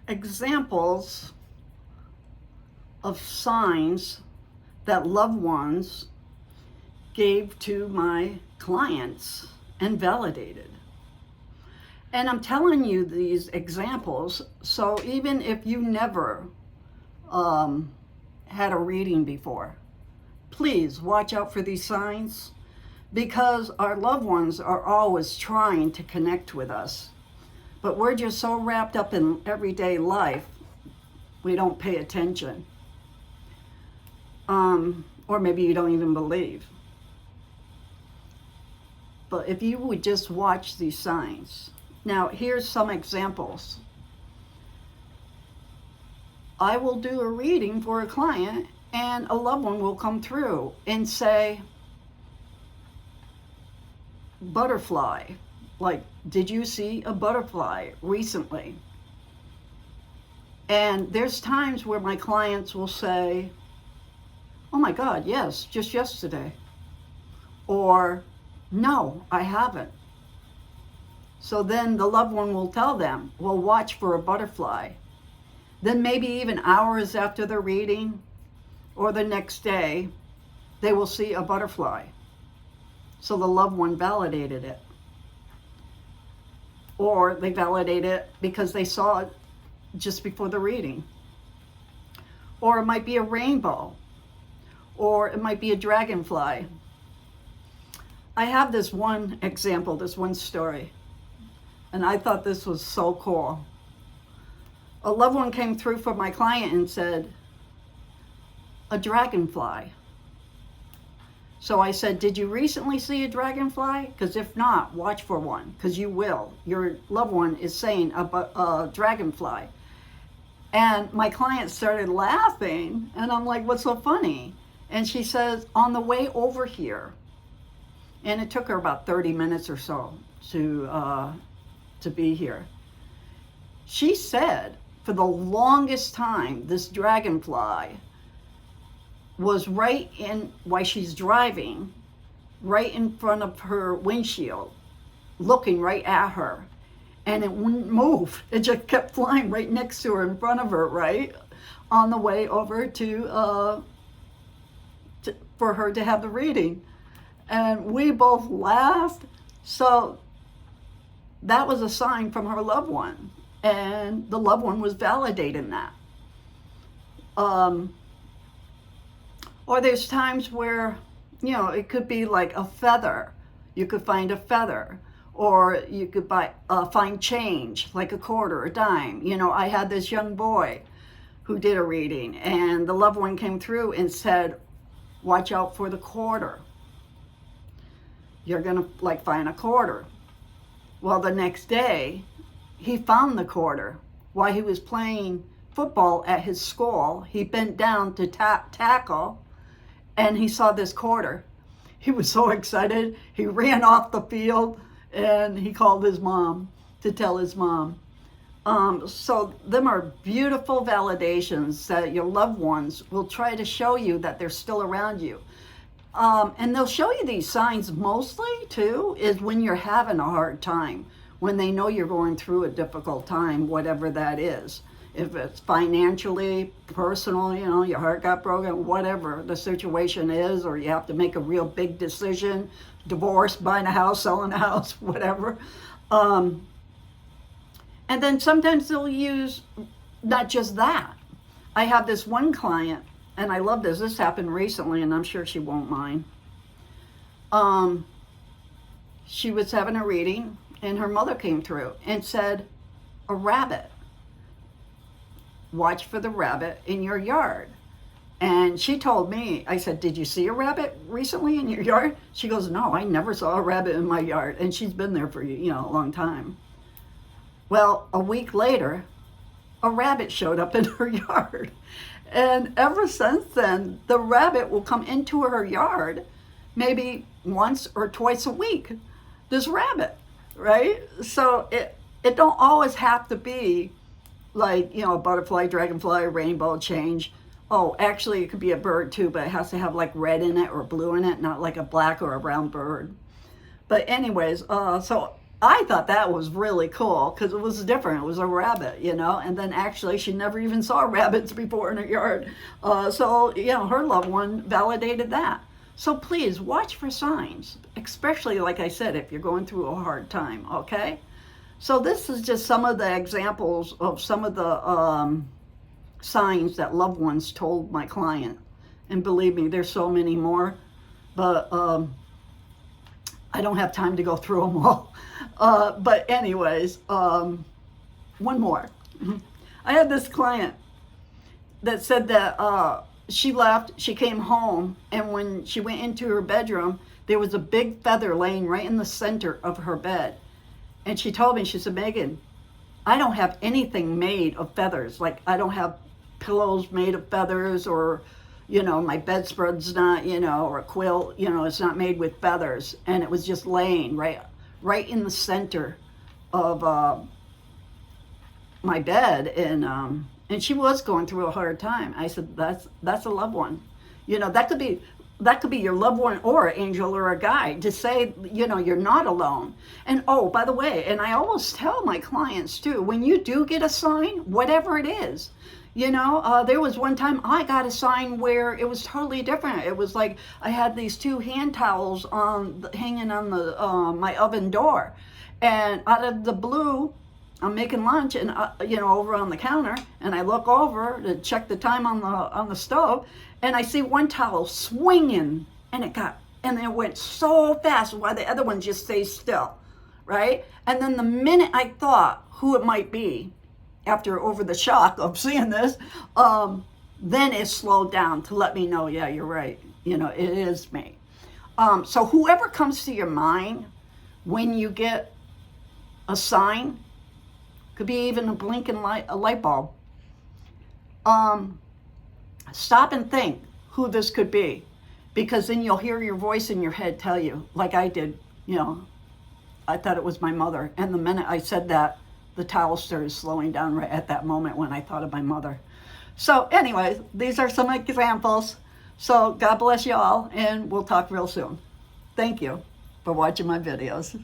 examples of signs that loved ones gave to my clients and validated. And I'm telling you these examples, so even if you never had a reading before, please watch out for these signs, because our loved ones are always trying to connect with us. But we're just so wrapped up in everyday life, we don't pay attention. Or maybe you don't even believe. But if you would just watch these signs. Now, here's some examples. I will do a reading for a client, and a loved one will come through and say, butterfly. Like, did you see a butterfly recently? And there's times where my clients will say, oh my God, yes, just yesterday. Or, no, I haven't. So then the loved one will tell them, well, watch for a butterfly. Then maybe even hours after the reading or the next day, they will see a butterfly. So the loved one validated it. Or they validate it because they saw it just before the reading. Or it might be a rainbow. Or it might be a dragonfly. I have this one example, this one story, and I thought this was so cool. A loved one came through for my client and said, a dragonfly. So I said, did you recently see a dragonfly? Because if not, watch for one, because you will. Your loved one is saying a dragonfly. And my client started laughing, and I'm like, what's so funny? And she says, on the way over here. And it took her about 30 minutes or so to be here. She said, for the longest time, this dragonfly was right in, while she's driving, right in front of her windshield, looking right at her. And it wouldn't move. It just kept flying right next to her, in front of her, right? On the way over for her to have the reading. And we both laughed. So that was a sign from her loved one. And the loved one was validating that. Or there's times where, it could be like a feather. You could find a feather. Or you could find change, like a quarter, a dime. I had this young boy who did a reading, and the loved one came through and said, watch out for the quarter. You're gonna find a quarter. Well, the next day, he found the quarter. While he was playing football at his school, he bent down to tackle, and he saw this quarter. He was so excited, he ran off the field, and he called his mom to tell his mom. So them are beautiful validations that your loved ones will try to show you that they're still around you. And they'll show you these signs mostly, too, is when you're having a hard time, when they know you're going through a difficult time, whatever that is. If it's financially, personal, your heart got broken, whatever the situation is, or you have to make a real big decision, divorce, buying a house, selling a house, whatever. And then sometimes they'll use not just that. I have this one client, and I love this. This happened recently, and I'm sure she won't mind. She was having a reading, and her mother came through and said, a rabbit. Watch for the rabbit in your yard. And she told me, I said, did you see a rabbit recently in your yard? She goes, no, I never saw a rabbit in my yard. And she's been there for, a long time. Well, a week later, a rabbit showed up in her yard. And ever since then, the rabbit will come into her yard maybe once or twice a week. This rabbit, right? So it don't always have to be like, a butterfly, dragonfly, rainbow, change. Oh, actually, it could be a bird too, but it has to have like red in it or blue in it, not like a black or a brown bird. But anyways, so I thought that was really cool because it was different. It was a rabbit, you know, and then actually she never even saw rabbits before in her yard. So, you know, her loved one validated that. So please watch for signs, especially, like I said, if you're going through a hard time, okay? So this is just some of the examples of some of the signs that loved ones told my client. And believe me, there's so many more, but I don't have time to go through them all. But anyways, one more. I had this client that said that she left, she came home, and when she went into her bedroom, there was a big feather laying right in the center of her bed. And she told me, she said, Megan, I don't have anything made of feathers. Like, I don't have pillows made of feathers, or, you know, my bedspread's not, you know, or a quilt, you know, it's not made with feathers. And it was just laying right in the center of my bed. And she was going through a hard time. I said, that's a loved one. You know, that could be your loved one or an angel or a guide to say, you know, you're not alone. And oh, by the way, and I always tell my clients too, when you do get a sign, whatever it is, you know, there was one time I got a sign where it was totally different. It was like I had these two hand towels hanging on the my oven door, and out of the blue, I'm making lunch, and you know, over on the counter, and I look over to check the time on the stove, and I see one towel swinging, and it went so fast while the other one just stays still, right? And then the minute I thought who it might be, after over the shock of seeing this, then it slowed down to let me know, yeah, you're right, you know, it is me. So whoever comes to your mind when you get a sign, could be even a blinking a light bulb, stop and think who this could be, because then you'll hear your voice in your head tell you, like I did, you know, I thought it was my mother. And the minute I said that, the towel started slowing down right at that moment when I thought of my mother. So anyways, these are some examples. So God bless you all, and we'll talk real soon. Thank you for watching my videos.